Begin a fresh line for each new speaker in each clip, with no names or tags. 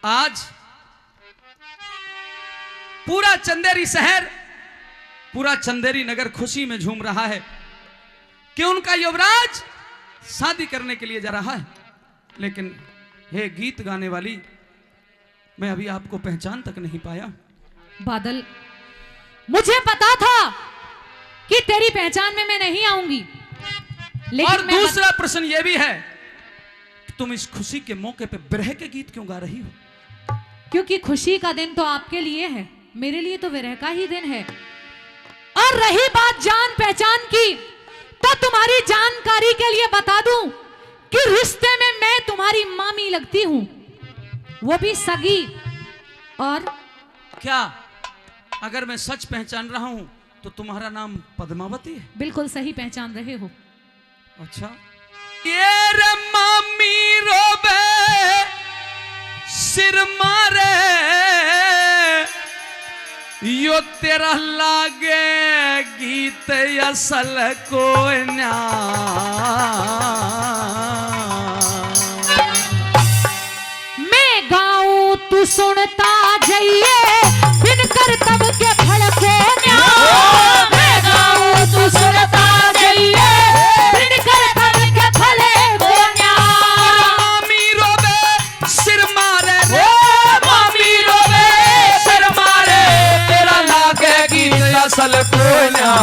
आज पूरा चंदेरी शहर, पूरा चंदेरी नगर खुशी में झूम रहा है कि उनका युवराज शादी करने के लिए जा रहा है। लेकिन हे गीत गाने वाली, मैं अभी आपको पहचान तक नहीं पाया।
बादल, मुझे पता था कि तेरी पहचान में मैं नहीं आऊंगी, लेकिन
और दूसरा प्रश्न यह भी है कि तुम इस खुशी के मौके पे विरह के गीत क्यों गा रही हो?
क्योंकि खुशी का दिन तो आपके लिए है, मेरे लिए तो विरह का ही दिन है। और रही बात जान पहचान की, तो तुम्हारी जानकारी के लिए बता दूं कि रिश्ते में मैं तुम्हारी मामी लगती हूं, वो भी सगी। और
क्या अगर मैं सच पहचान रहा हूं तो तुम्हारा नाम पद्मावती है?
बिल्कुल सही पहचान रहे हो।
अच्छा। ये रे मामी रोबे सिर मारे, यो तेरा लागे गीत असल को ना।
मैं गाऊं तू सुनता जाइए, बिन कर तब के भड़के न्या। मैं गाऊं तू सुनता जाइए, बिन कर तब के भड़के न्या।
मामी रोबे सिर मारे रे, मामी रोबे सिर मारे, तेरा लागे गीत असल को ना।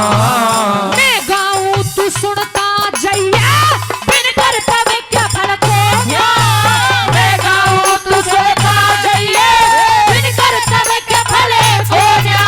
मैं गाऊं तू सुनता जाइए, बिन कर तब के भड़के न्या। मैं गाऊं तू सुनता जाइए, बिन कर तब के भड़के न्या।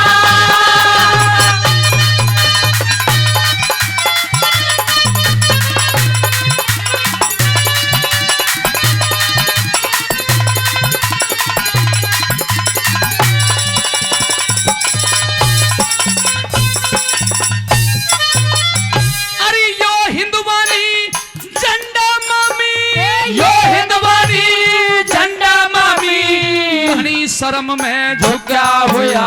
अरे यो हिंदुवानी झंडा मामी, यो हिंदुवानी झंडा मामी, घनी शर्म में झुका हुआ।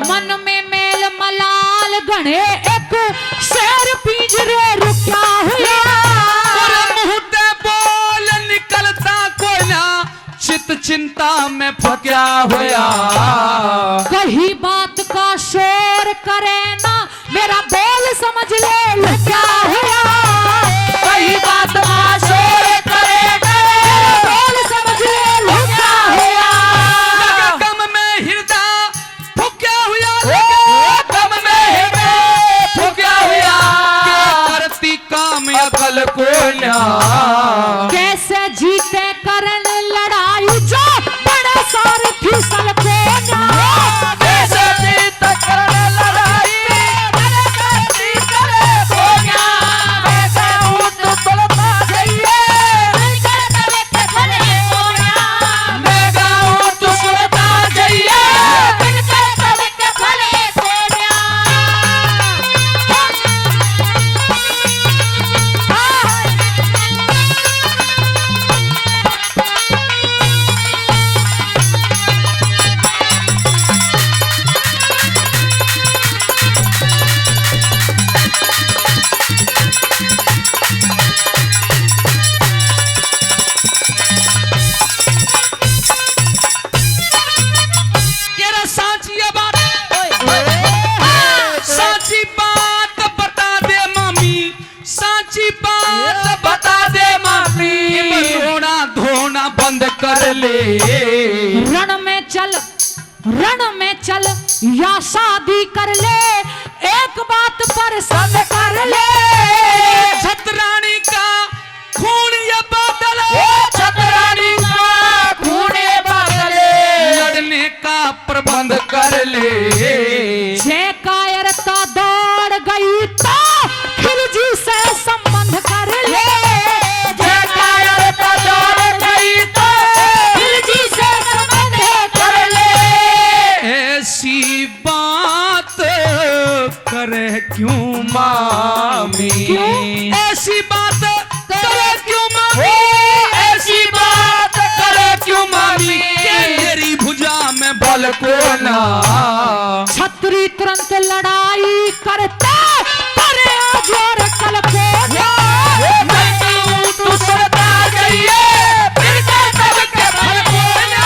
मन में मेल मलाल गणे, एक शेर पिंजरे रुका हुआ।
मुहते बोल निकलता कोयला, चित चिंता में फंसा हुआ।
कही बात का शोर करे ना, मेरा बोल समझ ले लगा हुआ। कही बात का शोर करे ना, मेरा बोल समझ ले लगा हुआ।
गम में हृदय फुका हुआ, गम में हृदय फुका हुआ। करती काम अकल को ना।
कैसे जीते करन लड़ाई, जो बड़ा सार फिसल को ना।
कैसे जीत कर लड़ाई, बड़े करती करे को ना। कैसे ऊँट तोड़ता जाइए,
कर तबे के भले को ना।
मैं गाऊं तो सुनता जाइए।
कर तबे के भले को ना।
तेरा साची बात, साची बात बता दे मामी, साची बात बता दे मामी। रोना धोना बंद कर ले।
रण में चल या शादी कर ले, एक बात पर सब कर ले।
छतरानी का खून ये बादल,
छतरानी का खून ये बादल,
लड़ने का प्रबंध कर ले।
जे कायरता दौड़ गई तो खिलजी से संबंध कर ले। जे कायरता दौड़ गई तो खिलजी से संबंध कर ले।
ऐसी बात करे क्यों मामी,
क्यों?
ऐसी बात करे क्यों मामी, ऐसी बात करे क्यों मामी। तेरी भुजा में बल को ना।
छतरी तुरंत लड़ाई करते, परे जोर कल को ना।
तू सुनता जाइए, फिर के तब के भल को ना।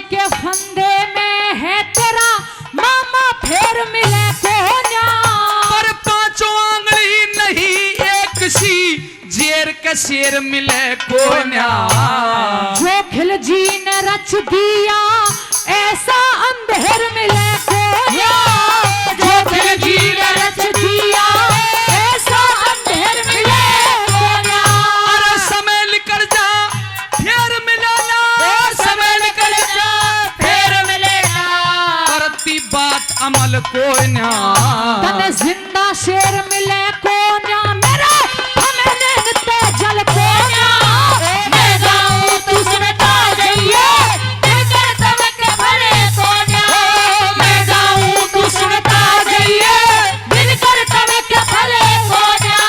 के फंदे में है तेरा मामा, फिर मिले कोन्या।
पर पांचों आंगली नहीं एक सी, जेर के शेर मिले कोन्या।
जो खिलजी ने रच दिया ऐसा अंधेर मिले कोन्या। जो खिलजी ने रच दिया ऐसा अंधेर मिले कोन्या।
अरे समय निकल जा फिर मिलेला, समय निकल जा
फिर मिलेगा।
करती बात अमल कोन्या।
तने जिंदा शेर मिले कोन्या, मेरे हमें निकते जल कोन्या। मैं गाऊं तू सुनता जाइए, दिलकर तमक भरे कोन्या। मैं गाऊं तू सुनता जाइए, दिलकर तमक भरे कोन्या।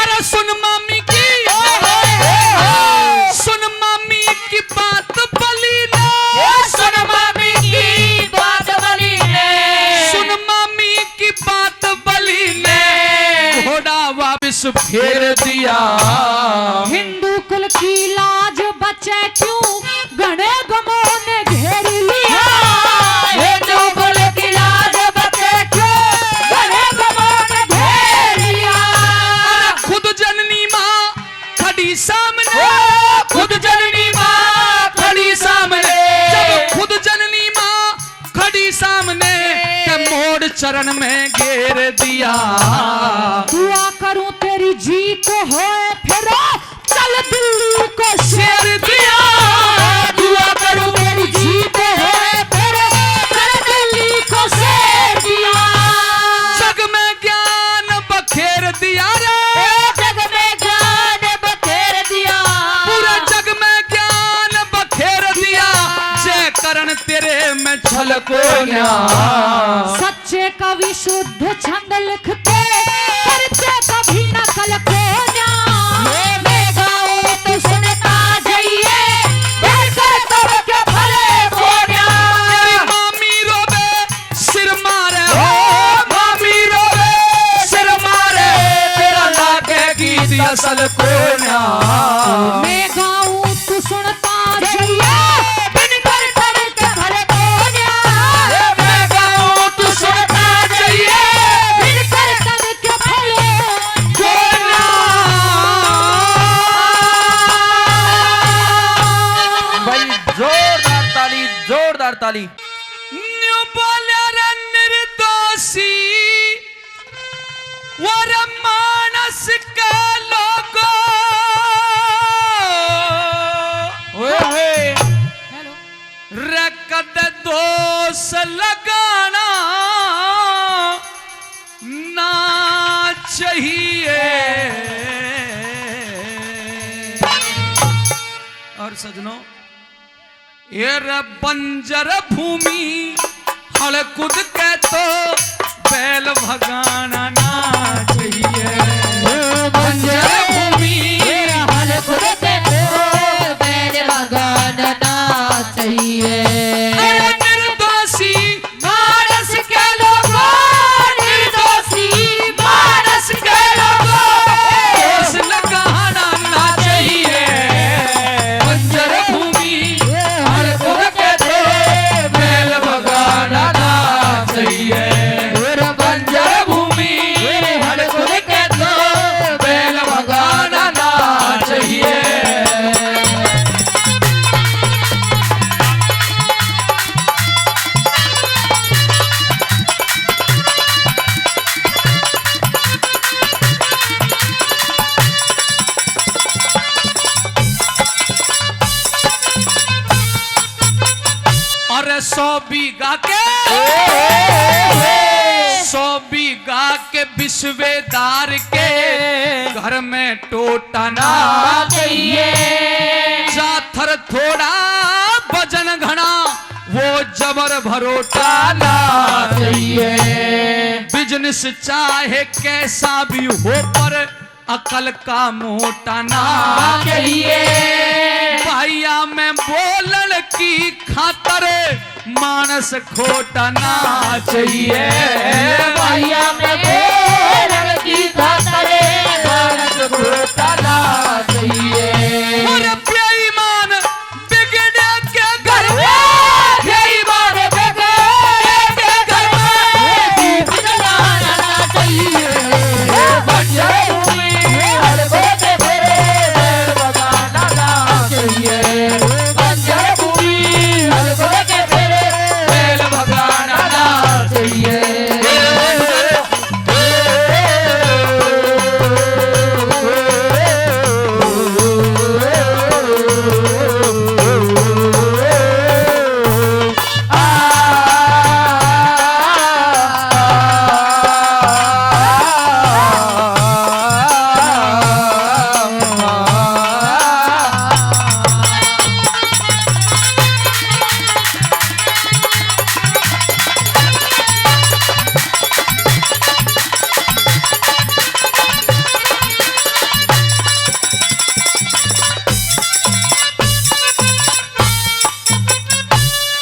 अरे सुन मामी की, सुन मामी की बात बली ने,
सुन मामी की बात बली ने,
सुन मामी की बात बली ने घोड़ा वापस फेर दिया।
हिंदू कुल की लाज बचे क्यों, घने गमों ने घेर लिया। हिंदू कुल की लाज बचे क्यों, घने गमों ने घेर लिया।
खुद जननी माँ खड़ी सामने, खुद जननी माँ खड़ी सामने, जब खुद जननी माँ खड़ी सामने के मोड़ चरण में घेर दिया।
दुआ करूं तेरी जीत होए, फिर चल दिल्ली को शेर दिया। दुआ करूं तेरी जीत होए, फिर चल दिल्ली को शेर दिया।
जग में ज्ञान बखेर दिया रे,
जग में ज्ञान बखेर दिया।
पूरे जग में ज्ञान बखेर दिया। जय करण तेरे में झलको न्या।
सच्चे कवि शुद्ध छंद लिखते, करते कभी नकल को न्या। मैं गाऊं तू सुनता जाइए, दिलकर तमके भरे कोन्या।
तेरी मामी रोवे सिर मारे, हो मामी रोवे सिर मारे, तेरा लागे गीत असल कोन्या।
मैं गाऊं तू सुनता जाइए, दिलकर तमके भरे कोन्या।
मैं गाऊं तू सुनता जाइए,
दिलकर तमके भरे
कोन्या।
भाई जोरदार ताली, जोरदार ताली।
न्यू बोले रे निर्दोषी वर मानस के लोगो।
हेलो
रे कद दोष लगाना ना चाहिए। और सजनों, ये रे बंजर भूमि हल कूद के तो बैल भगाना ना चाहिए। बंजर भूमि
हल खुद के तो बैल भगाना चाहिए।
अरे निर्दोषी
मानस के लोगों, निर्दोषी मानस के लोगों,
दोष लगाना ना चाहिए। बंजर भूमि हल कूद के तो बैल भगाना ना चाहिए। बंजर भूमि हल कूद के तो बैल भगाना ना चाहिए। अरे 100 बीघा के 100 बीघा के विश्वेदार के घर में टोटना चाहिए। जाथर थोड़ा वजन घना वो जबर भरोटा ना चाहिए। बिजनेस चाहे कैसा भी हो पर अकल का मोटा ना चाहिए। भैया में बोलन की खातर मानस खोटा ना चाहिए।
भैया में बोलन की खातर मानस खोटा ना चाहिए।
और बेईमान बिगड़े के घर में,
बेईमान बिगड़े के घर में दीप जलाना ना चाहिए। बंजर भूमि हलको के फेरे बैल बजाना ना चाहिए। बंजर भूमि हलको के फेरे बैल बजाना ना चाहिए।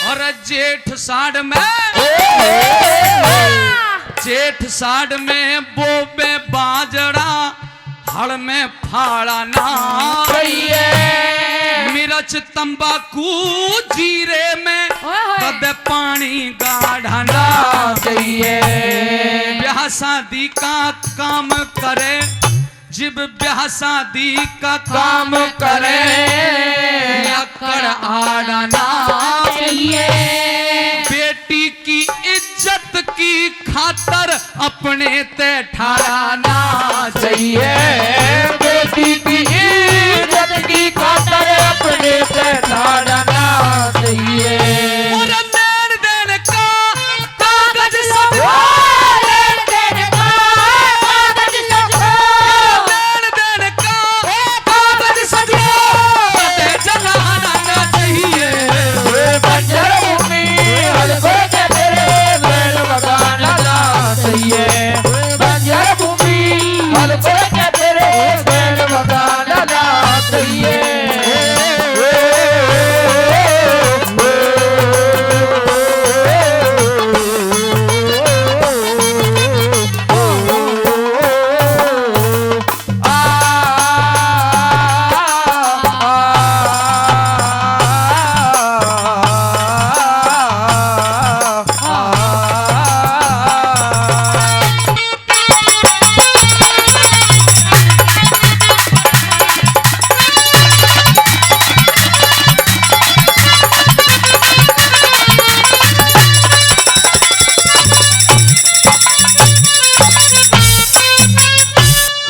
और जेठ साढ़ में, जेठ साढ़ में बोबे बाजरा, हड़ में फाड़ा ना चाहिए। मिर्च तंबाकू जीरे में कद पानी गाढ़ा ना चाहिए। ब्याह शादी का काम करे, जिब ब्याह शादी का काम करे, अकड़ आड़ा ना चाहिए। बेटी की इज्जत की खातर अपने ते ठाड़ा ना चाहिए।
बेटी की इज्जत की खातर अपने से ठाड़ा ना चाहिए।
और लेन देन का कागज सब,
लेन देन का कागज सब,
लेन देन का कागज सब पते जलाना ना चाहिए।
बंजर भूमि हलको के फेरे बैल बजाना ना चाहिए। बंजर भूमि हलको के फेरे बैल बजाना ना चाहिए।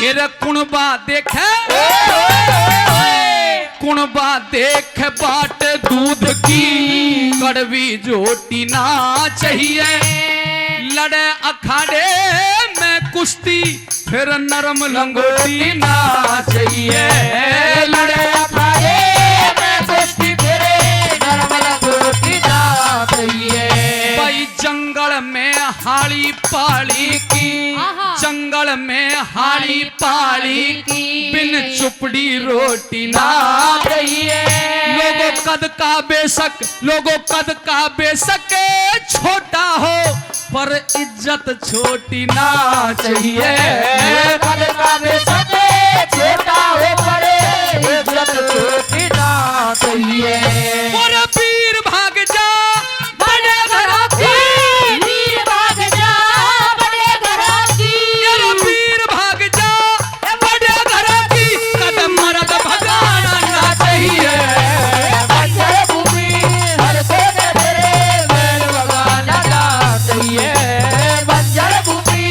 एरे कुणबा देखे, कुणबा देख बाट दूध की कड़वी जोटी ना चाहिए। लड़े अखाड़े में कुश्ती फिर नरम लंगोटी ना चाहिए।
लड़े अखाड़े में कुश्ती फिरे नरम लंगोटी ना चाहिए।
भाई जंगल में हाड़ी पाड़ी की, जंगल में हाड़ी पाड़ी बिन चुपड़ी रोटी ना चाहिए। लोगों कद का बेशक, लोगों कद का बेशक छोटा हो पर इज्जत छोटी ना चाहिए।
कद का बेशक छोटा हो पर इज्जत छोटी ना चाहिए।
और वीर भाग जा बड़े घरों की,
वीर भाग जा बड़े घरों की,
मेरा वीर भाग जा बड़े घरों की, कदम मर्द भगाना ना चाहिए।
बंजर भूमि हलको के फेरे बैल बजाना ना चाहिए। बंजर भूमि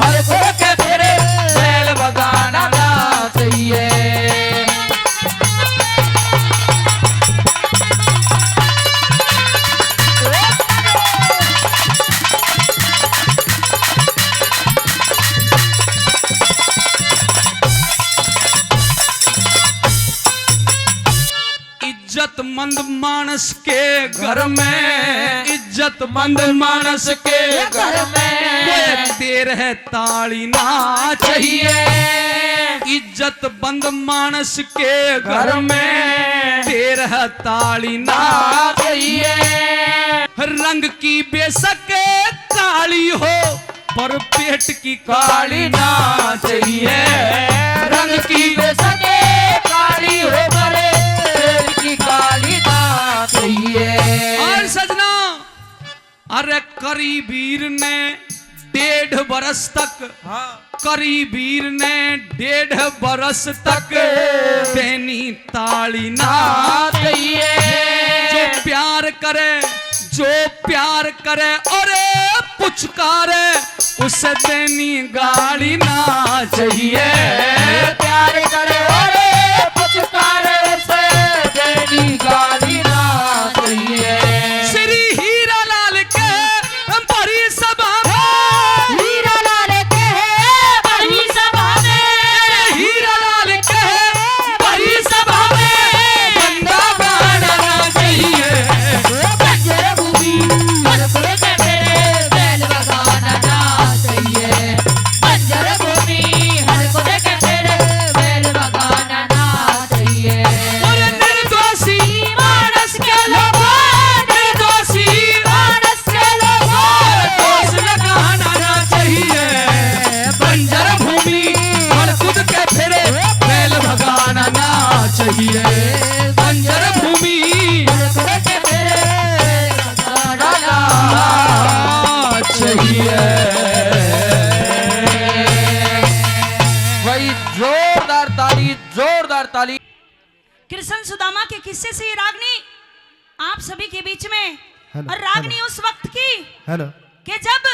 हलको के फेरे बैल बजाना ना चाहिए।
मंद मानस के घर में, इज्जत मंद मानस के
घर में
देर है ताली ना चाहिए। इज्जत बंद मानस के घर में देर है ताली ना
चाहिए।
रंग की बेशक काली हो पर पेट की काली ना चाहिए।
रंग की बेशक काली हो पर पेट की काली ना चाहिए।
और सजना, अरे करीबीर ने 1.5 बरस तक, करीबीर ने 1.5 बरस तक देनी ताली ना
चाहिए।
जो प्यार करे, जो प्यार करे और पुचकारे उसे देनी गाली ना चाहिए।
प्यार करे और पुचकारे उसे देनी गाली ना चाहिए।
श्री हीरा लाल के बड़ी सभा में,
हीरा लाल के बड़ी सभा में,
हीरा लाल के बड़ी सभा में बंदा बनाना चाहिए।
बंजर भूमि हरपुर के मेरे बैल बगाना ना चाहिए। बंजर भूमि हरपुर के मेरे बैल बगाना ना चाहिए।
और निर्दोषी
मानस के लोगों,
निर्दोषी
मानस के लोगों,
दोष लगाना ना चाहिए। बंजर भूमि और खुद के फिरे बैल भगाना ना चाहिए। बंजर भूमि
हरपुर के मेरे बैल बगाना
ना चाहिए।
भाई जोरदार ताली, जोरदार ताली।
कृष्ण सुदामा के किस्से से ये रागनी आप सभी के बीच में,
हेलो,
और रागनी उस वक्त की
हेलो
कि जब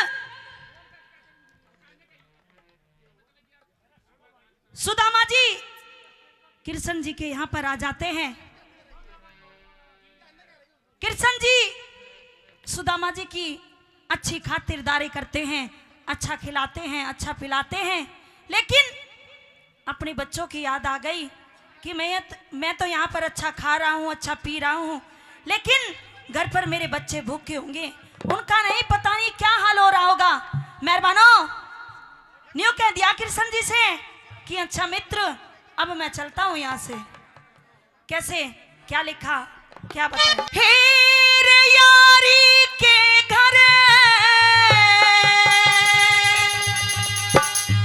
सुदामा जी कृष्ण जी के यहां पर आ जाते हैं। कृष्ण जी सुदामा जी की अच्छी खातिरदारी करते हैं, अच्छा खिलाते हैं, अच्छा पिलाते हैं, लेकिन अपने बच्चों की याद आ गई कि मैं तो यहाँ पर अच्छा खा रहा हूँ, अच्छा पी रहा हूँ, लेकिन घर पर मेरे बच्चे भूखे होंगे, उनका नहीं पता नहीं क्या हाल हो रहा होगा। मेहरबानो न्यू कह दिया कृष्ण जी से कि अच्छा मित्र अब मैं चलता हूँ यहाँ से। कैसे, क्या लिखा, क्या बताया? हेर यारी के घर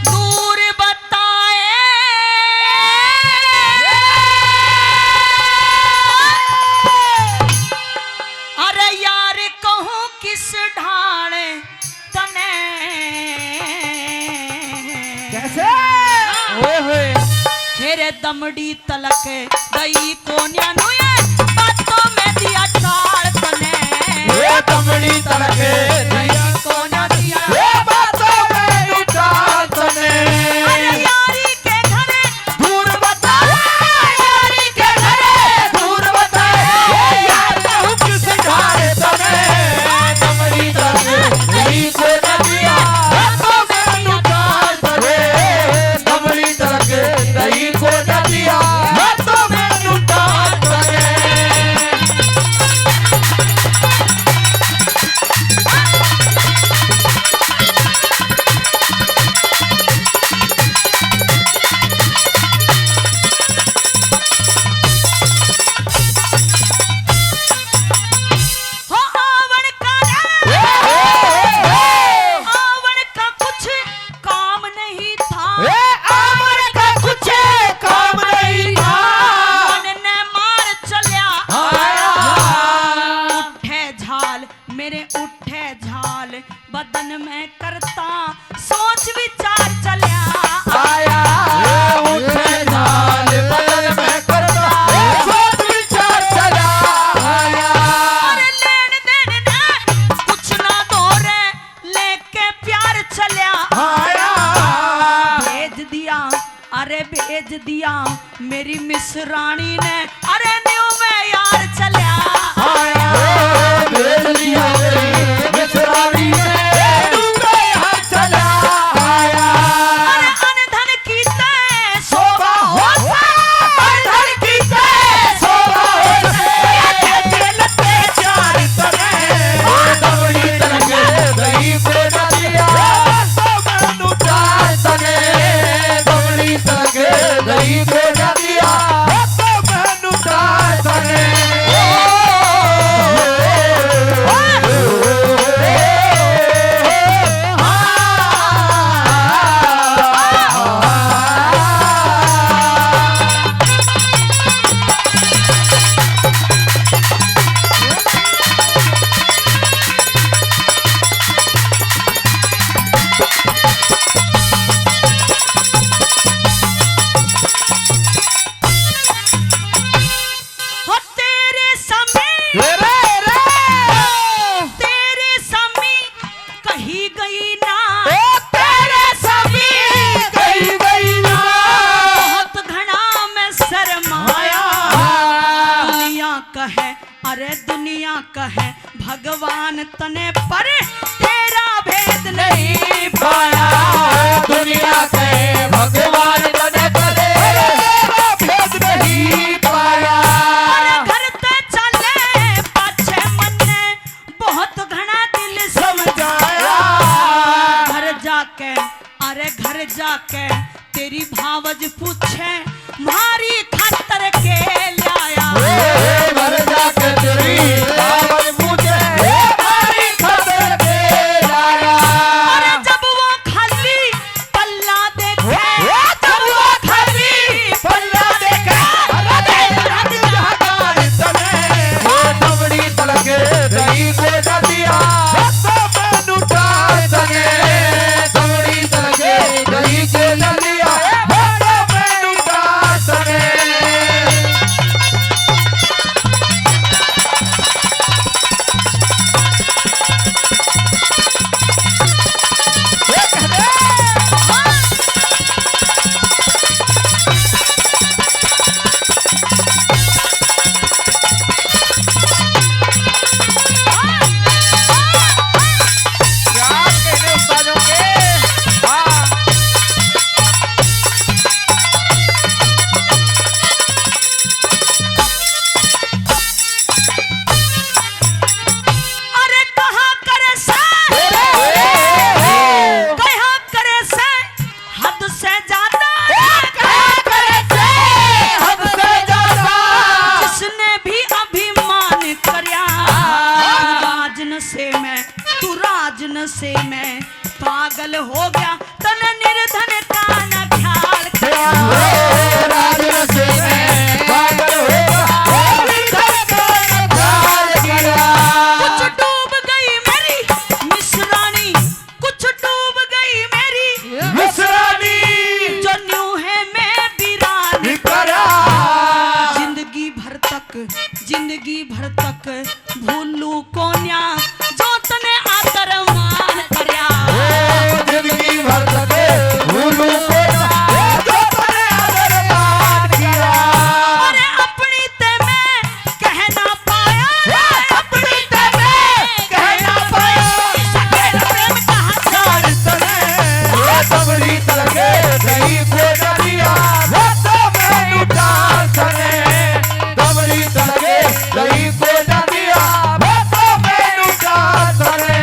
दूर बताए, अरे यार कहूँ किस ढाणे तने
कैसे
हेरे दमड़ी तलक गई कोन्या नुए बातों में दिया टाल तने।
ये दमड़ी तलके दिया कोना दिया, ये बातों में उठाल तने।
अरे यारी के घरे
दूर बताए, यारी के घरे दूर बताए, यार कहूँ किस ढाले तने। दमड़ी तलके दिया कोना दिया, बातों में उठाल तने। दमड़ी तलके दिया कोना दिया, बातों में उठाल तने।
हो आवन का रे, आवन का कुछ काम नहीं था,
आमर का कुछ काम नहीं था।
मन ने मार चलिया
आया
उठे झाल मेरे उठे झाल बदन में करता सोच विचार चलिया।
आया उठे झाल बदन में करता सोच विचार चला आया।
अरे लेन देन ने कुछ ना दौरे लेके प्यार चलिया।
आया
भेज दिया, अरे भेज दिया मेरी मिसरानी ने, अरे न्यू में यार चलिया।
आया भेज दिया तेरी मिसरानी ने, डूबे यहाँ चला आया।
अरे अनधन की
शोभा हो से, अनधन की से शोभा हो से,
अरे दुनिया कहे भगवान तने पर तेरा भेद नहीं
पाया दुनिया के भगवान तने करे भेद नहीं पाया।
घर ते चले पाछे मन्ने बहुत घना दिल
समझाया
घर जाके तेरी भावज पूछे मारी खातर के लाया
घर जाके तेरी भावज पूछे मारी खातर के लाया।
अरे जब वो खाली पल्ला देखे
जब वो खाली पल्ला देखे दमड़ी तलके दही को दिया दमड़ी तलके दही को दिया
से मैं पागल हो गया तन निर्धन का न ख्याल किया
राजनसे में पागल हो गया निर्धन का न ख्याल किया।
कुछ डूब गई मेरी मिसरानी कुछ डूब गई मेरी
मिसरानी
जो न्यू है मैं वीरानी
करा
जिंदगी भर तक भूलू कोन्या जो तने आकर मान करया
जिंदगी भर तक भूलू जो तने आदर मान किया।
अरे अपनी ते मैं कह ना पाया
अपनी ते मैं कह ना पाया
सके प्रेम कहा
सारी तने दमड़ी तलके दही को दिया तो मैं लुटा सने दमड़ी तलके दही को दिया तो मैं लुटा सने।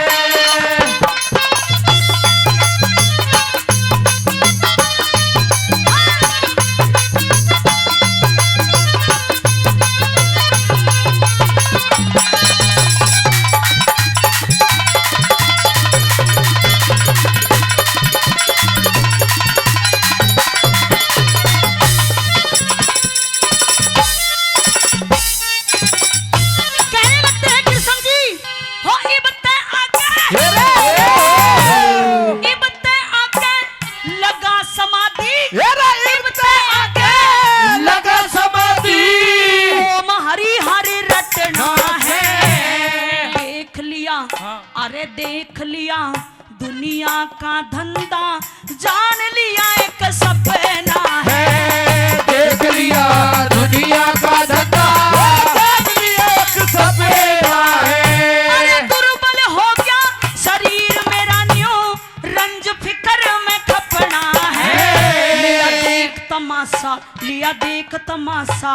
कहने लगते हैं कृष्ण जी हो ये बत्ते आके लगा समाधि
लगा समाधि
ओम हरि हरि रटना है देख लिया अरे देख लिया दुनिया का धंधा जान लिया एक सपना है
देख लिया दुनिया का धंधा देख लिया एक सपना है।
अरे दुर्बल हो गया शरीर मेरा न्यू रंज फिकर में खपना है लिया देख तमाशा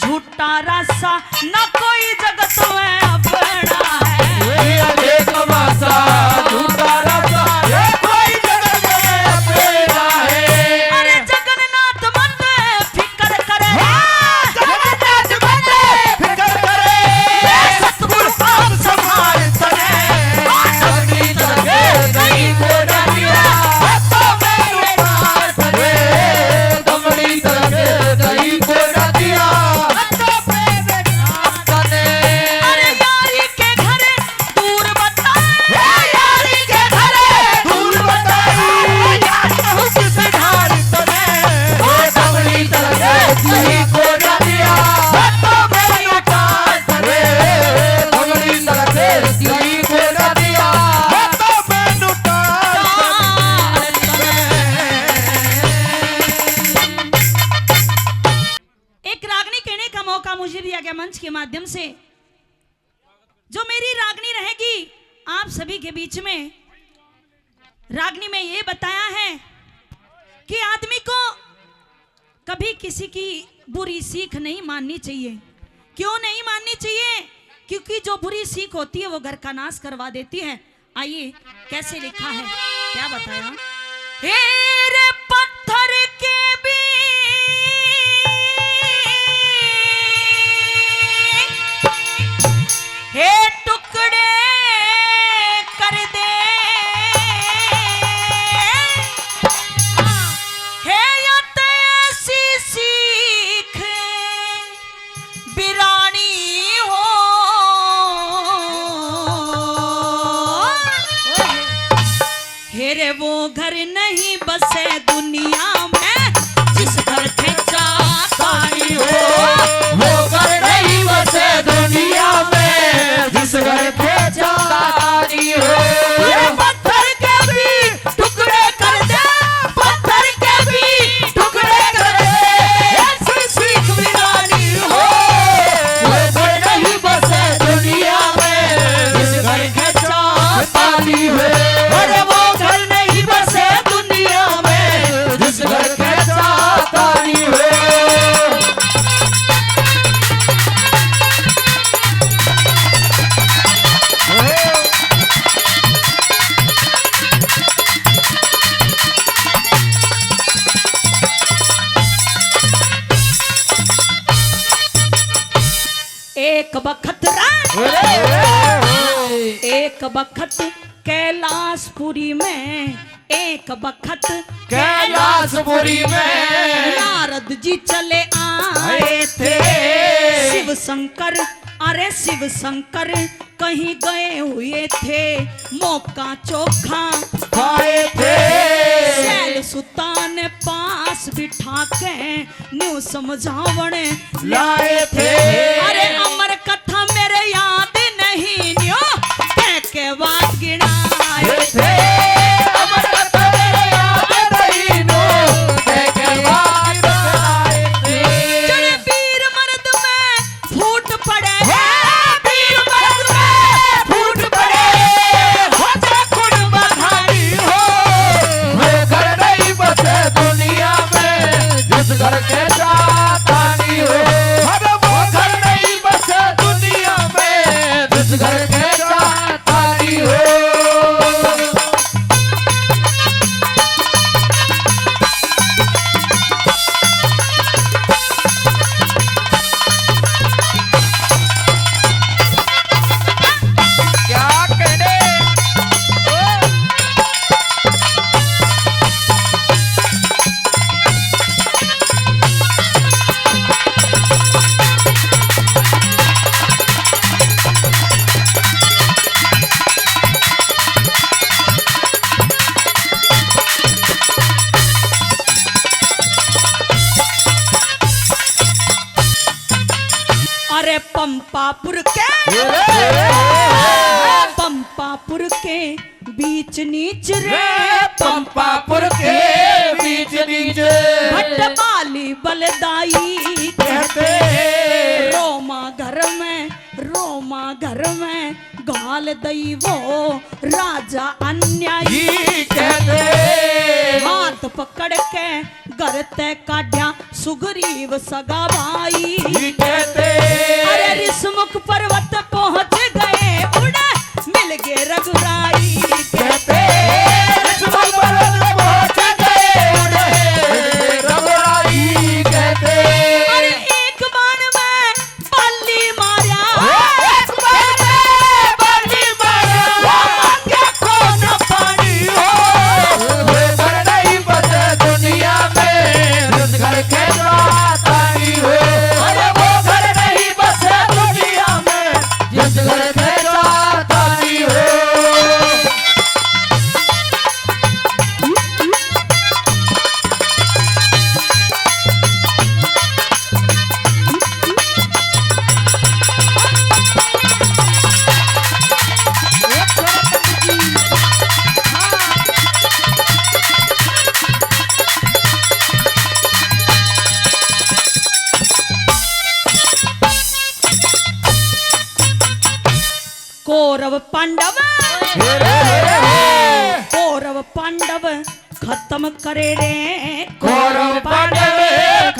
झूठा रासा न कोई जगत में अपना है
ये देख तमाशा झूठा रास्ता ये कोई जगत में अपना है।
अरे जगन्नाथ मत फिकर करे
जगन्नाथ बने फिकर करे
सतगुरु आप
संभाल सने दमड़ी तलके दही को दिया तो मैं लुटा सने दमड़ी तलके दही को दिया तो मैं लुटा
जो मेरी रागनी रहेगी आप सभी के बीच में। रागनी में ये बताया है कि आदमी को कभी किसी की बुरी सीख नहीं माननी चाहिए। क्यों नहीं माननी चाहिए? क्योंकि जो बुरी सीख होती है वो घर का नाश करवा देती है। आइए कैसे लिखा है, क्या बताया। हे रे पत्थर के भी हे टुकड़े कर दे, हे ऐसी सीख बिरानी हो। हे रे वो घर नहीं बसे दुनिया में जिस घर के चाहतानी हो।
वो घर नहीं बसे दुनिया में जिस घर पे चाहतानी हो। ये पत्थर के भी टुकड़े कर दे, पत्थर के भी टुकड़े कर दे, ऐसी सीख बिरानी हो। वो घर नहीं बसे दुनिया में जिस घर के चाहतानी हो। अरे वो घर नहीं बसे दुनिया में जिस घर के चाहतानी हो।
एक बखत एक बखत कैलाशपुरी में, एक बखत
कैलाशपुरी में
नारद जी चले आए थे। शिव शंकर, अरे शिव शंकर कहीं गए हुए थे, मौका चोखा
आए थे।
शैल सुल्तान ने पास बिठा के न्यू समझावण
लाए थे।
अरे अमर कथा मेरे याद नहीं न्यू के बात गिनाए
थे। अमर कथा मेरे याद नहीं नो के बात आए थे।
चले वीर मर्द में फूट पड़े,
वीर मर्द में फूट पड़े, हो जा खुद बधाई हो। वो घर नहीं बसे दुनिया में जिस घर के चाहतानी हो। अरे वो घर नहीं बसे दुनिया में जिस घर के चाहतानी हो। क्या कहने
अरे पंपापुर के बीच नीच रे,
पंपापुर के बीच बीच
भट्टपाली बलदाई
कहते
रोमा घर में गाल दई वो राजा अन्यायी
ही कहते।
हाथ पकड़ के गरते काढ़्या सुग्रीव सगा भाई
ही कहते।
अरे ऋषमुख पर्वत पहुंच गए उड़े मिल गए रघुराई
कहते ऋषमुख पर्वत पहुंच गए उड़े रघुराई कहते।
अरे एक बाण में बल्ली मारा,
एक बार में बल्ली मारा, वो मांगे कौन पानी हो। वो घर नहीं बसे दुनिया में जिस घर के चाहतानी हो। अरे वो घर नहीं बसे दुनिया में
कौरव पांडव कौरव पांडव खत्म करे रे
कौरव पांडव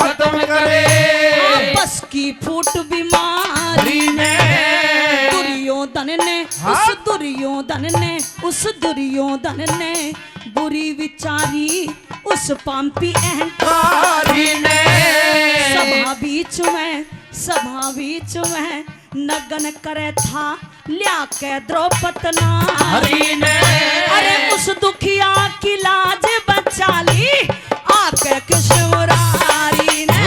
खत्म करे
आपस की फूट बीमारी ने दुर्योधन ने उस दुर्योधन ने बुरी विचारी उस पांपी अहंकारी ने सभा बीच में नगन करे था लिया के द्रौपदी नारी ने अरे उस दुखिया की लाज बचा ली आके कृष्ण मुरारी ने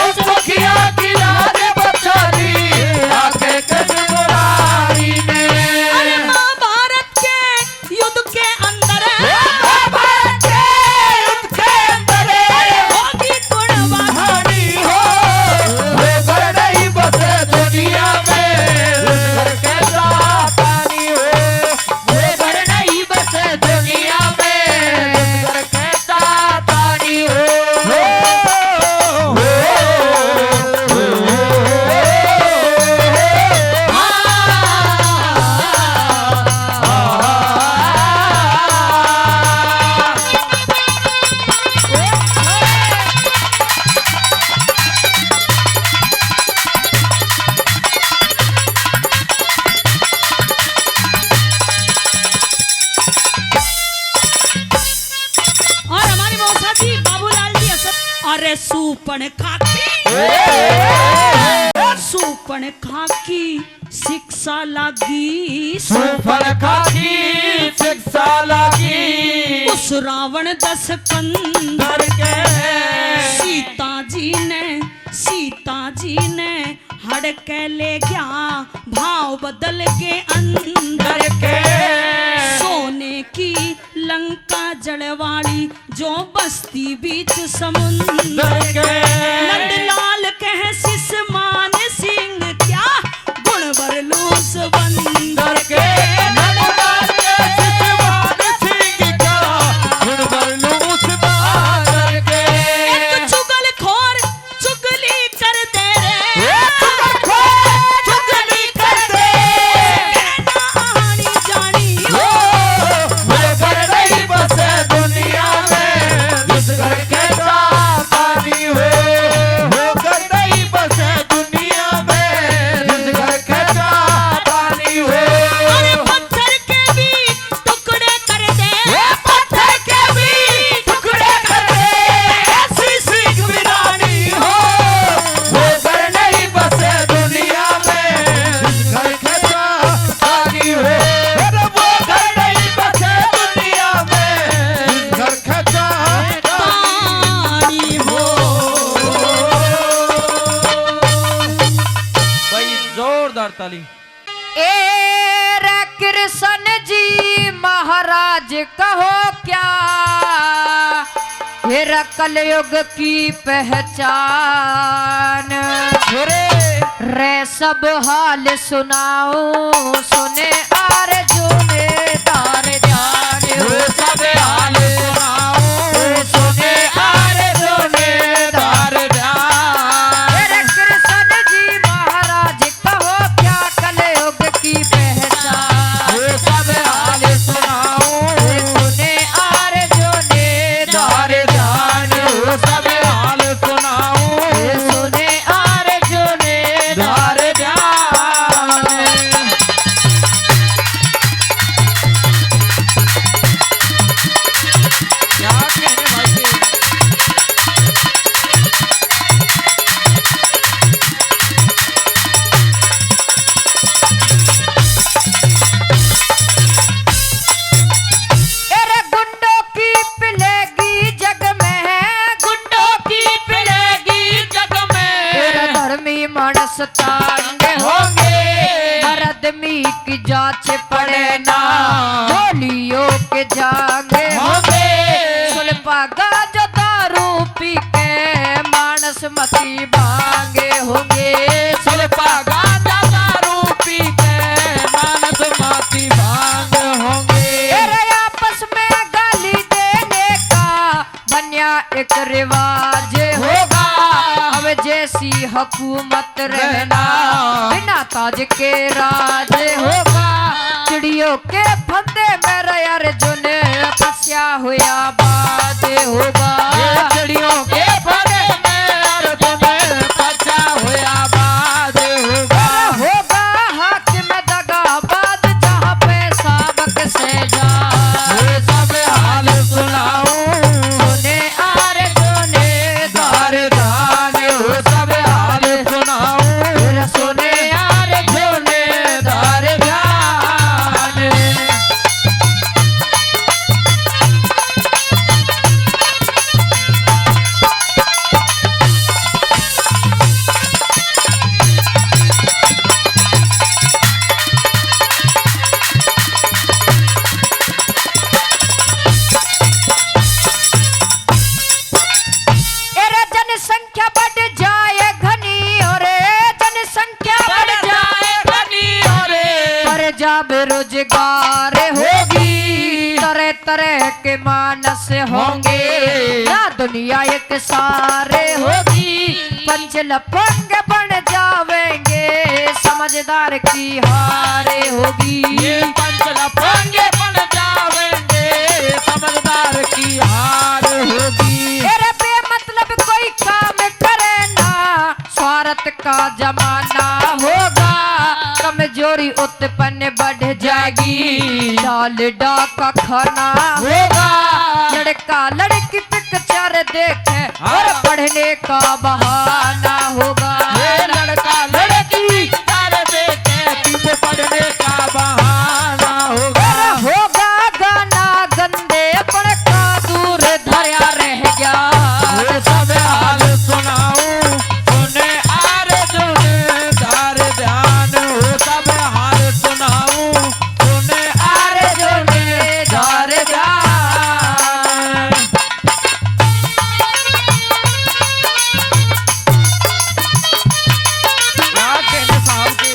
उस दुखिया की लाज बचा ली आके कृष्ण मुरारी ने
अरे महाभारत के युद्ध के अंदर
महाभारत के युद्ध के अंदर
होगी गुणवाणी
हो वो घर नहीं बसे दुनिया में घर कैसा पानी हो वो घर नहीं बसे दुनिया में घर कैसा पानी हो
और हमारी मौसा जी बाबूलाल जी अरे सूपन खाकी शिक्षा लागी
सुफल खाकी शिक्षा लागी
उस रावण दस कंदर
घर के
सीता जी ने हड़ के ले गया भाव बदल के अंदर
के
सोने की लंका जड़वाड़ी जो बस्ती बीच समुंदर
के
नंदलाल कह शिष मान सिंह क्या गुण बरलूस बंदर के
नंदलाल के शिशुपाल सिंह का गुण बरलूस बंदर के
एक चुगलखोर चुगली कर दे रे
चुगली कर दे
कहना आनी जानी
हो वो घर नहीं बसे दुनिया में जिस घर कैसा पानी हो वो घर नहीं बसे दुनिया में जिस घर कैसा पानी हो
अरे पत्थर के भी टुकड़े कर दे
पत्थर के भी टुकड़े कर दे ऐसी सीख वीरानी हो वो घर नहीं बसे दुनिया में जिस घर कैसा पानी हो अरे वो घर नहीं बसे दुनिया में जिस घर कैसा
पानी हो
भाई जोरदार ताली।
ए रे कृष्ण जी महाराज कहो क्या ये रे कलयुग की पहचान रे सब हाल सुनाओ सुने अर्जुन तार जान
वो सब हाल सुनाओ सुने अर्जुन तार जान
रे कृष्ण जी महाराज कहो क्या कलयुग की पहचान
वो सब हाल सुनाओ
सुने अर्जुन
तार जान वो सब हाल सुनाओ
सुने अर्जुन
तार जान क्या कहने भाई
अरे गुंडों की पिलेगी जग में
गुंडों की पिलेगी जग
तेरा
में
धर्मी मानस तांगे
होंगे
हर आदमी की जांच पड़े ना गोलियों के जांगे
होंगे
सुन पागा जो दारू पी के मानस मती भांगे होंगे
सुलपा गांजा दारू पी के मानस माती भांग होंगे
तेरे आपस में गाली देने का बनिया एक रिवाज होगा अब जैसी हुकूमत रहना बिना काज के राज होगा। चिड़ियों के फंदे में अर्जुन फंसा हुआ बाज होगा।
चिड़ियों के फंदे में अर्जुन फंसा हुआ बाज होगा।
होगा हाकिम दगाबाज जहाँ पे सबक से जा
सब हाल सुनाऊं
सुने अर्जुन
दार दान हो। सब हाल सुनाऊं
सुने
अर्जुन दार ध्यान।
अरे जनसंख्या बढ़ जाए घनी और जनसंख्या बढ़ जाए
घनी और
प्रजा बेरोजगार होगी। तरह तरह के मानस होंगे ना दुनिया एक सारे होगी। पंच लफंग बन जावेंगे समझदार की हारे होगी।
ये पंच लफंगे बन जावेंगे समझदार की हार होगी।
अरे बेमतलब कोई काम करे ना स्वार्थ का जमाना होगा। कमजोरी उत्पन्न बढ़ जाएगी डाल डाका खाना होगा। लड़का लड़की पिक्चर देखे और पढ़ने का बहाना होगा।
ये लड़का लड़की तारे देखे पीछे पढ़ने का बहाना होगा।
होगा गाना गंदे पर का दूर धरा रह गया।
ये सब हाल सुनाऊं सुने अर्जुन दार ध्यान हो। सब हाल सुनाऊं सुने अर्जुन दार ध्यान। क्या कहने साहब के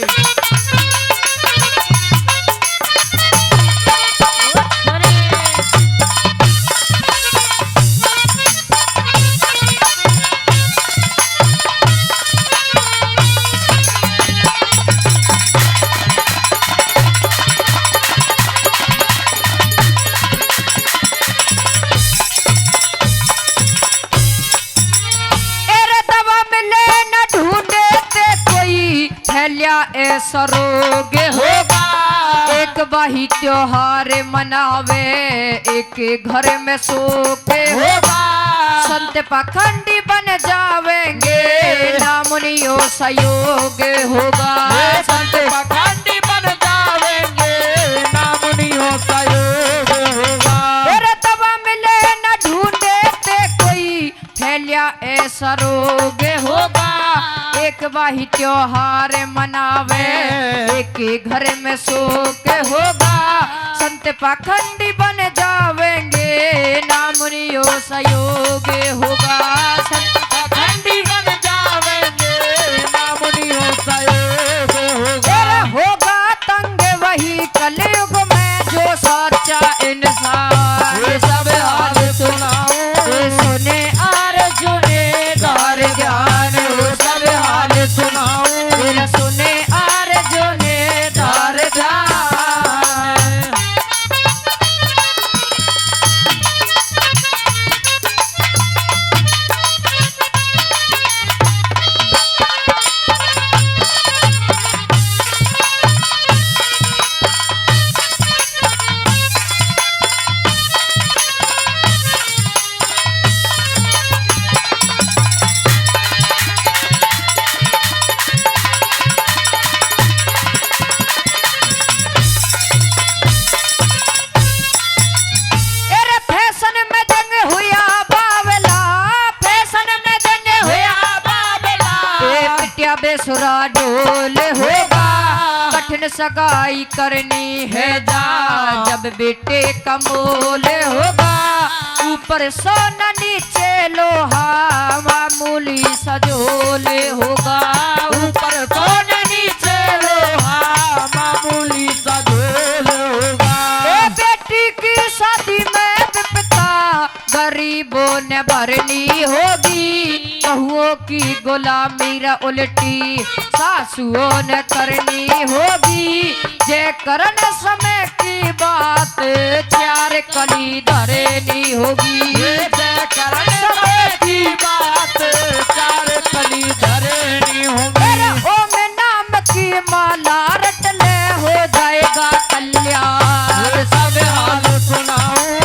एरे दवा मिले न ढूंढे ते कोई फैलिया ऐसा रोग होगा। एक वही त्योहार मनावे एक घर में शोक होगा। संत पाखंडी बन जावेंगे ना मुनियों सहयोग होगा।
ये संत पाखंडी बन जावेंगे ना मुनियों का योग होगा।
तेरे दवा मिले न ढूंढे ते कोई फैलिया ऐसा रोग होगा। एक वही त्योहार मनावे एक घर में शोक होगा। संत पाखंडी बन जावेंगे ना मुनियों सहयोग होगा। संत
पाखंडी बन जावेंगे ना मुनियों का योग होगा।
तेरा होगा तंग वही कलयुग में जो सच्चा इंसान।
ये सब हाल सुनाऊं
सुने अर्जुन
दार ज्ञान हो। सब हाल सुनाऊं
तेरा सुने अर्जुन
दार ध्यान।
अरे फैशन में जंग हुआ बावला। फैशन में जंग हुआ
बाबला
पिटिया बेसुरा ढोल होगा। कठिन सगाई करनी है जा जब बेटे का मोल होगा। ऊपर सोना नीचे लोहा मामूली सजोल होगा।
ऊपर सोने नीचे लोहा मामूली सा झोल होगा।
ए बेटी की शादी में विपता गरीबों ने भरनी होगी। बहुओं की गुलामी रा उल्टी सासुओं ने करनी होगी। जे करन समय की बात चार कली धरेनी होगी।
जय करण समय की बात चार कली धरेनी
मेरा
होगी।
ओम नाम की माला रट ले हो जाएगा कल्याण।
सब हाल सुनाऊं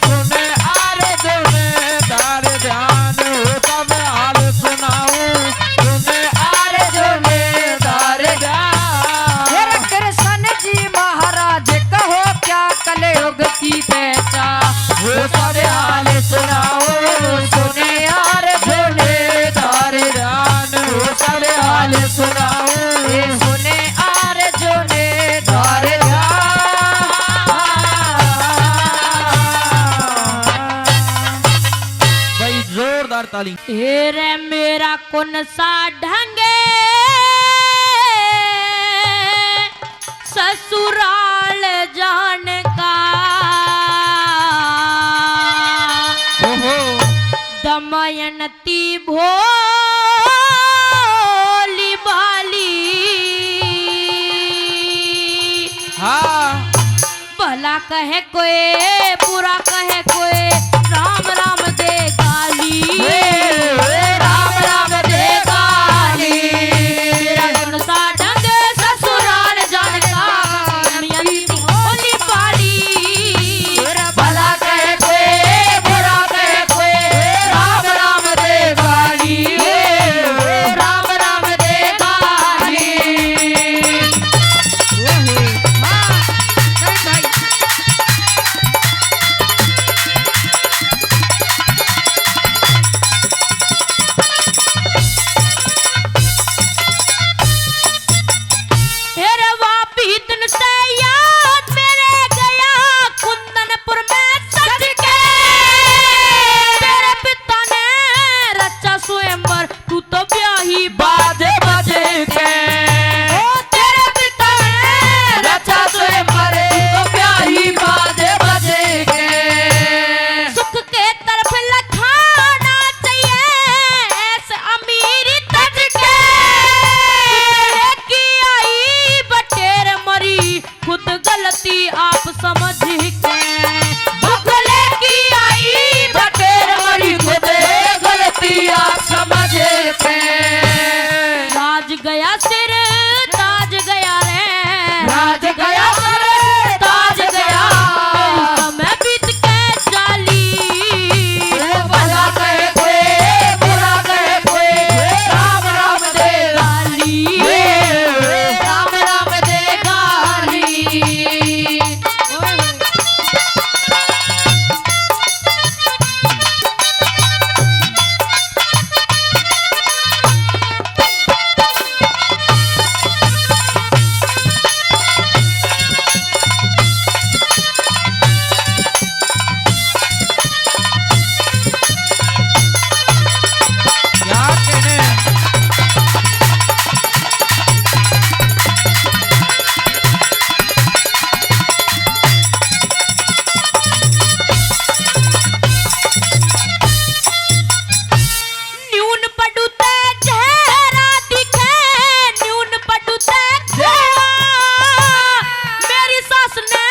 सुने आरे जोने दार ध्यान। सब हाल सुनाऊं सुने आरे जोने दार ध्यान।
मेरे कृष्ण जी महाराज कहो क्या कलयुग की पहचान।
वो सब हाल सुनाऊं सुने आरे जोने दार ध्यान। वो सब हाल सुनाऊं
ये सुने आर जो ने द्वार
भाई जोरदार ताली।
रे मेरा कौन सा ढंगे ससुराल जान का। दमयंती भोली भाली।
हाँ
भला कहे कोई बुरा कहे कोई राम राम दे गाली। राम राम दे गाली। मेरा कौन सा ढंग ससुराल जान का। दमयंती भोली भाली।
भला कहे कोई बुरा कहे कोई राम राम दे गाली।
राम राम दे गाली। तेरे वापी दिन से याद मेरे गया कुंदनपुर में सज के। तेरे पिता ने रचा स्वयंवर तू तो ब्याही
बाजे बजे के
ओ तेरे पिता ने
रचा स्वयंवर तो प्यारी बाजे बजे के।
सुख के तरफ लखाना चाहिए ऐसे अमीरी तज के। की आई बटेर मरी खुद गलती आप समझ के।
बगले की आई बटेर मरी खुद गलती आप समझ के।
राज गया सिर ताज गया रे।
राज गया सर ताज गया।
समय बीत के जाली।
भला कहे कोई बुरा कहे कोई राम राम दे गाली। राम राम दे गाली।
क्या कहने।
न्यून पडुते चेहरा दिखे न्यून पडुते चेहरा। मेरी सास ने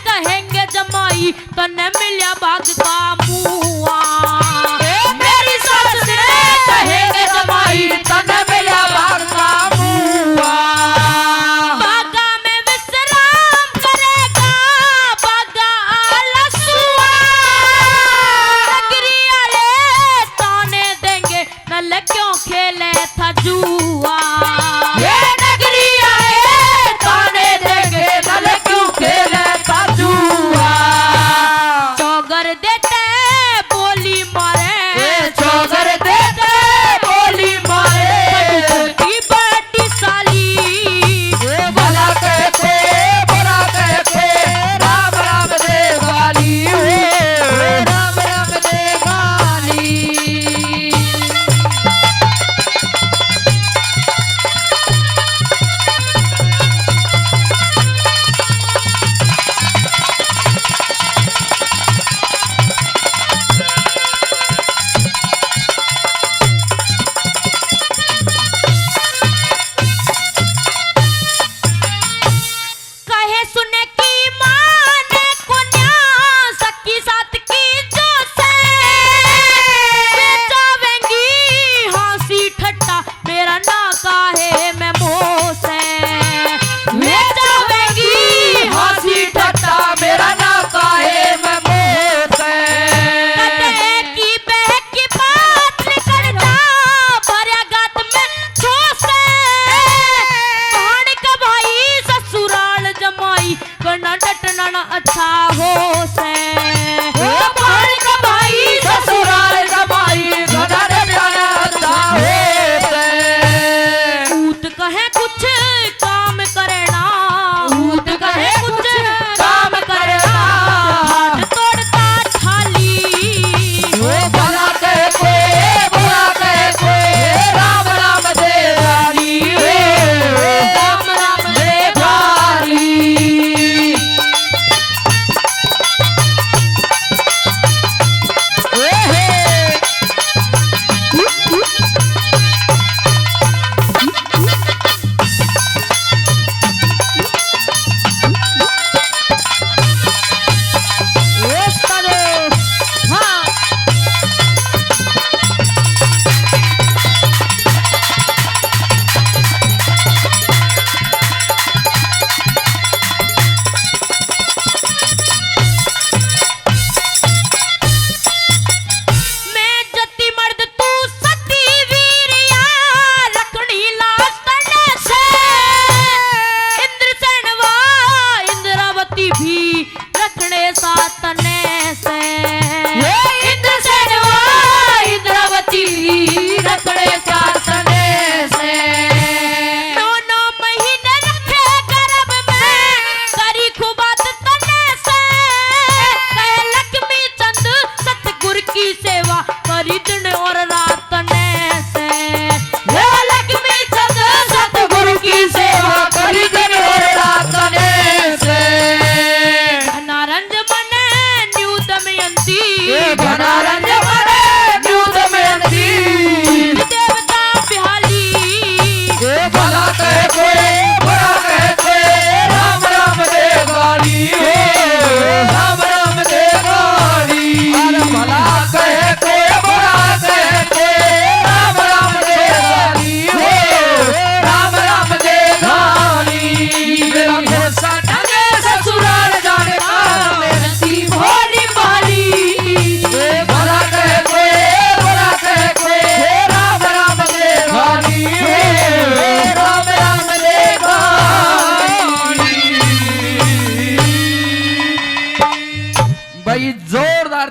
कहेंगे जमाई तने मिलिया भाग का मुआ।
मेरी सास ने कहेंगे जमाई तन मिला भाग का मुआ।
बागा में विश्राम करेगा बागा आलसुआ। नगरी वाले ताने देंगे नल क्यों खेले था जुआ।
ये नगरी आए ताने देंगे नल क्यों खेले था जुआ।
चौगर देते बोली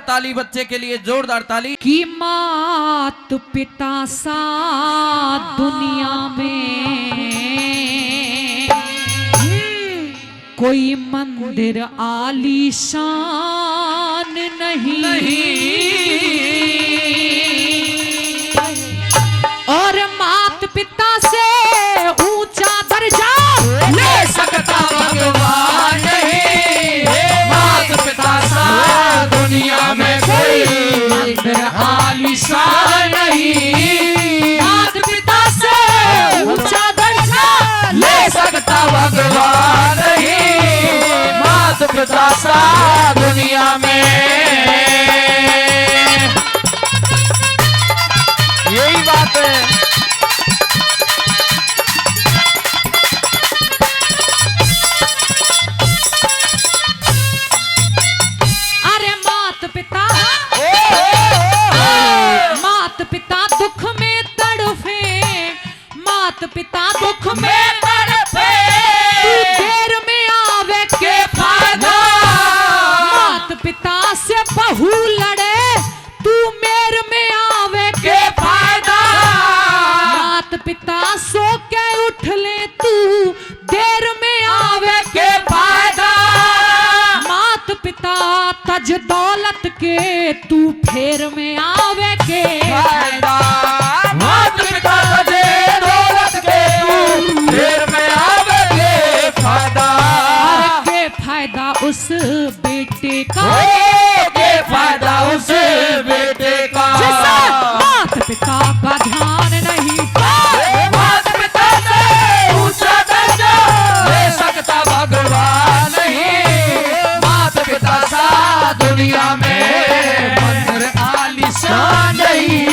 ताली बच्चे के लिए, जोरदार ताली।
कि मात पिता सा दुनिया में कोई मंदिर आलीशान नहीं, और मात पिता से ऊंचा दर्जा
ले सकता भगवान नहीं, मात पिता सा दुनिया में कोई मंदिर आलीशान नहीं, मात पिता से ऊंचा दर्जा ले सकता भगवान नहीं, मात पिता सा दुनिया में। यही बात है।
अरे मात पिता दुख में तड़फे, मात पिता दुख में तड़फे, तू देर में आवे के फायदा, मात पिता से बहू लड़े तू मेर में आवे के फायदा, मात पिता सो के उठ ले तू देर में आवे के फायदा, मात पिता तज दौलत के तू फेर में आवे के
फायदा, मात पिता दे दौलत के तू फेर में आवे के फायदा,
के फायदा उस बेटे का,
के फायदा उस बेटे का,
जिसे मात पिता का ध्यान नहीं,
मात पिता से ऊंचा दर्जा ले सकता भगवान नहीं, मात पिता सा दुनिया में मंदिर आलीशान नहीं,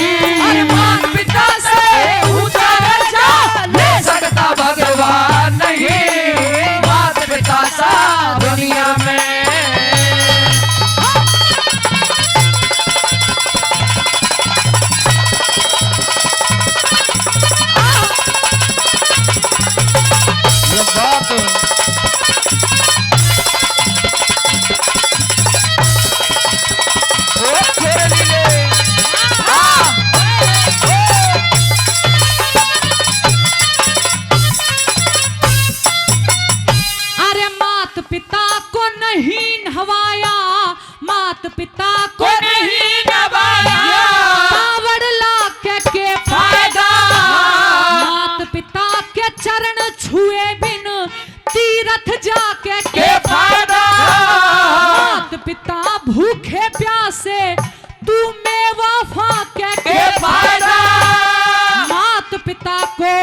अरे मात पिता से ऊंचा दर्जा ले सकता भगवान नहीं, मात पिता सा दुनिया में।
ये बात
ओ छोरे लीले
अरे मात पिता को नहीं नहवाया, मात पिता को नहीं
नवाया,
कावड़ लाके के फायदा, मात पिता के चरण छुए बिन तीरथ जाके
के फायदा,
मात पिता भूखे प्यासे तू मेवा फाके
के फायदा,
मात पिता को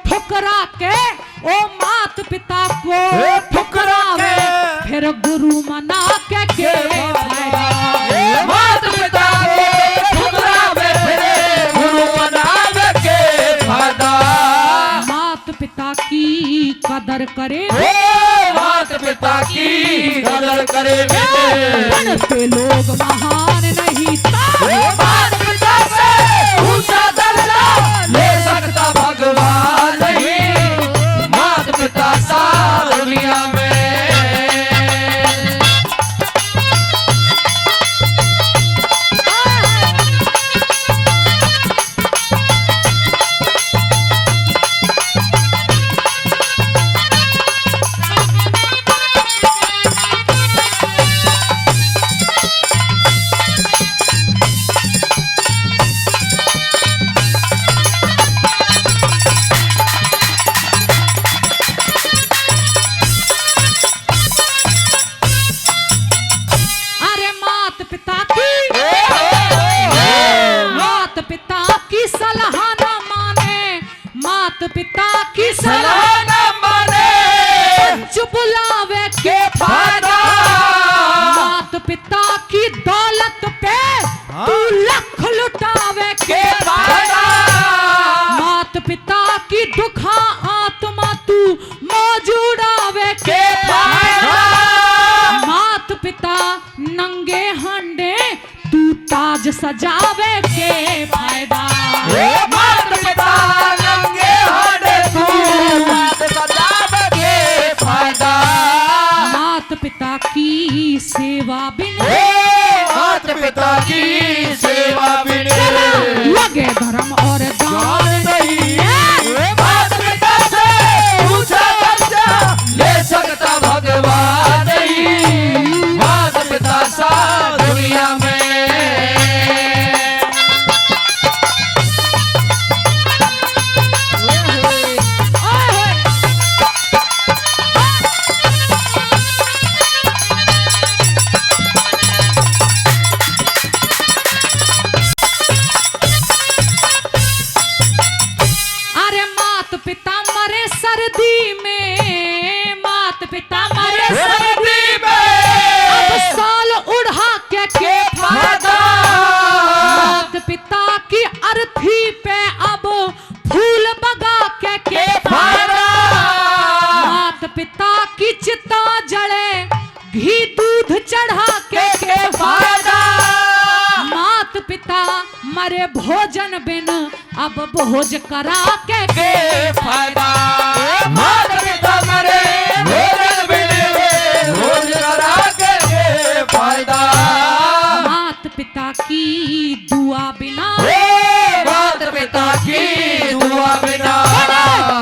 ठुकरा के ओ मात पिता को ठुकरावे फिर गुरु मना के फायदा,
मात पिता को ठुकरावे फिरे गुरु बनावे के फायदा,
मात पिता की कदर करे
ओ मात पिता की कदर करे बेटे,
बनते लोग महान नहीं
मात पिता से ऊंचा दर्जा ले सकता भगवान नहीं, मात पिता सा दुनिया में।
अरे मात पिता की सलाह न माने, मात पिता की
सलाह
सलाह
न माने
पंच बुलावे के
फायदा,
मात पिता की दौलत पे तू लख लुटावे के
फायदा,
मात पिता की दुखा आत्मा तू मौजूदावे के
फायदा,
मात पिता नंगे हांडे तू ताज सजावे के फायदा,
मात पिता नंगे हाडे तू मात सजावे के फायदा,
मात पिता की सेवा बिन
मात पिता
घी दूध चढ़ा के फायदा, मात पिता मरे भोजन बिन, अब भोज करा के
फायदा। मात पिता मरे भोजन बिन, भोज करा के फायदा।
मात पिता की दुआ बिना,
मात पिता की दुआ बिना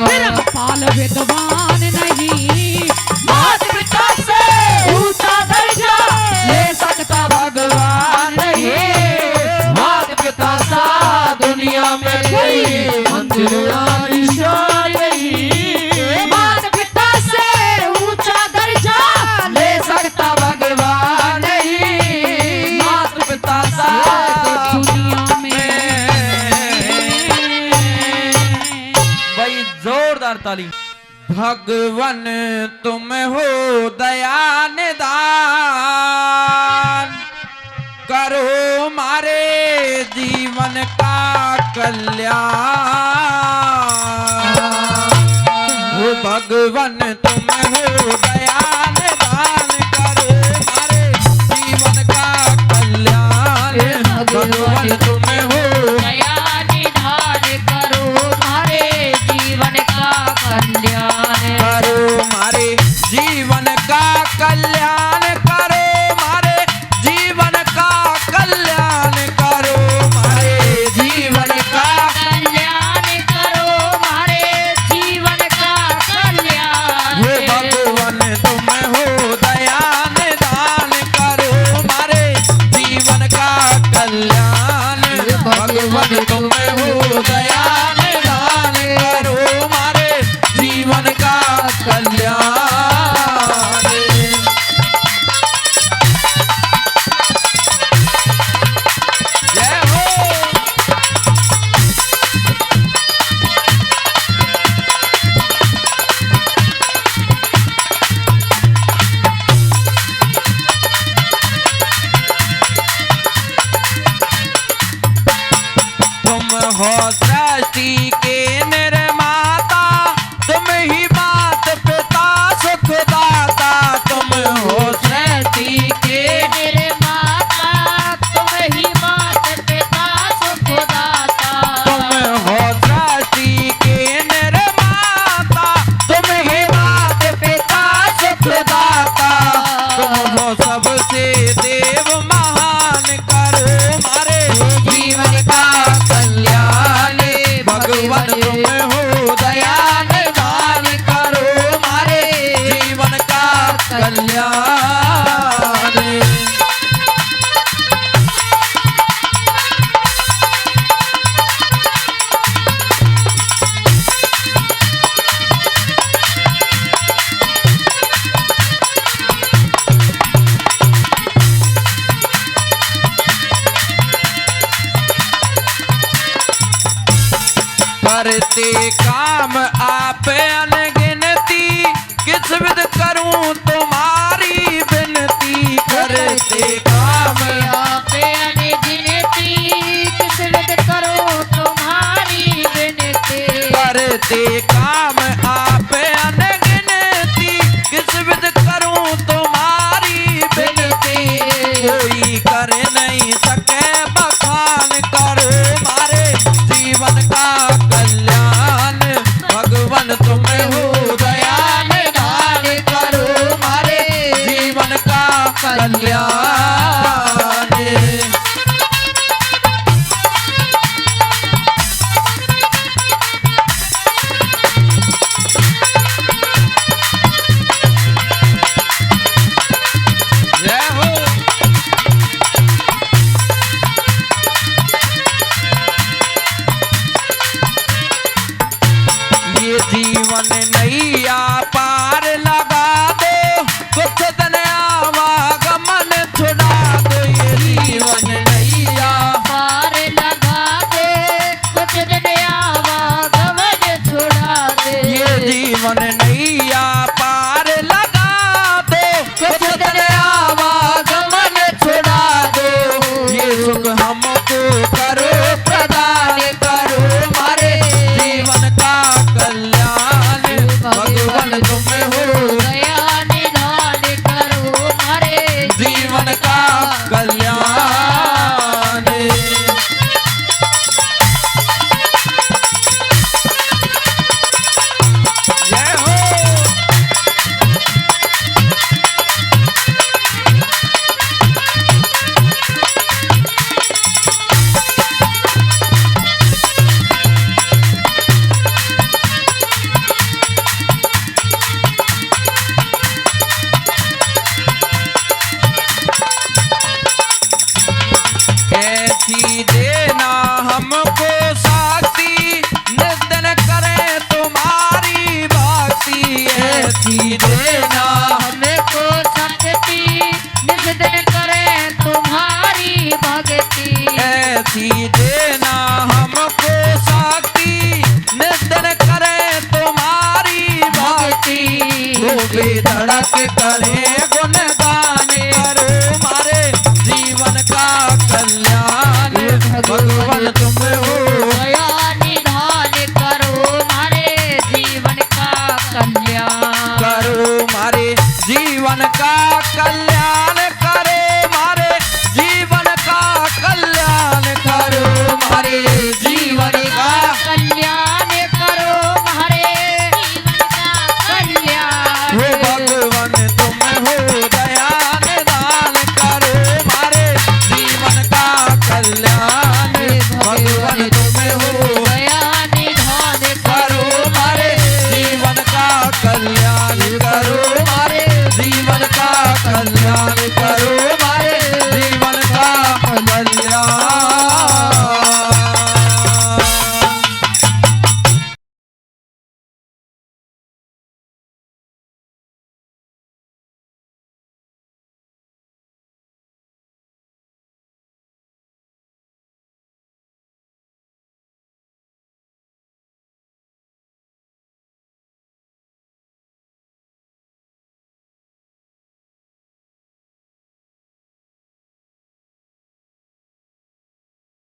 फिर पाल विद्वान नहीं,
मात पिता से ऊंचा दर्जा ले सकता भगवान नहीं। मात पिता सा दुनिया में कोई मंदिर आलीशान नहीं। मात पिता से ऊंचा दर्जा ले सकता भगवान नहीं। मात पिता सा
दुनिया में।
भाई जोरदार ताली। भगवान तुम हो दया निदान, करो मारे जीवन का कल्याण। हो भगवान तुम हो दया निदान, करो मारे जीवन का कल्याण। भगवान तुम हो
दया निधान, करो मारे जीवन का कल्याण।
करो मारे जीवन का कल्याण, करो मारे जीवन का कल्याण, करो मारे जीवन का
कल्याण, करो मारे जीवन का कल्याण।
हे भगवान तुम हो दया निदान, करो मारे जीवन का कल्याण। भगवान तुम हो दया निदान, करो मारे जीवन का कल्याण। जय हो। तुम हो सृष्टि के निर्माता, तुम ही मात पिता सुखदाता। तुम हो सृष्टि के
निर्माता, तुम ही मात पिता सुखदाता।
तुम हो सृष्टि के निर्माता, तुम ही मात पिता सुखदाता। तुम हो सबसे देव महान, करो मारे जीवन का कल्याण। भगवान तुम हो दया निदान, करो मारे जीवन का कल्याण। करते काम आप अनगिनती, किस विध करूं तुम्हारी विनती। करते काम
आप अनगिनती, किस विध करो तुम्हारी विनती।
करते काम आप अनगिनती, किस विध करूं तुम्हारी विनती। कोई कर नहीं सके बखान, करो मारे जीवन का कल्याण। भगवान तुम हो दया निदान, करो मारे जीवन का कल्याण। जय हो। ये जीवन नैया पार लगा दो, कुछ दिन आवागमन तुम्हारे गुणगान करो मारे जीवन का कल्याण भगवान तुम हो
दया निधान करो मारे जीवन का कल्याण
करो मारे जीवन का कल्याण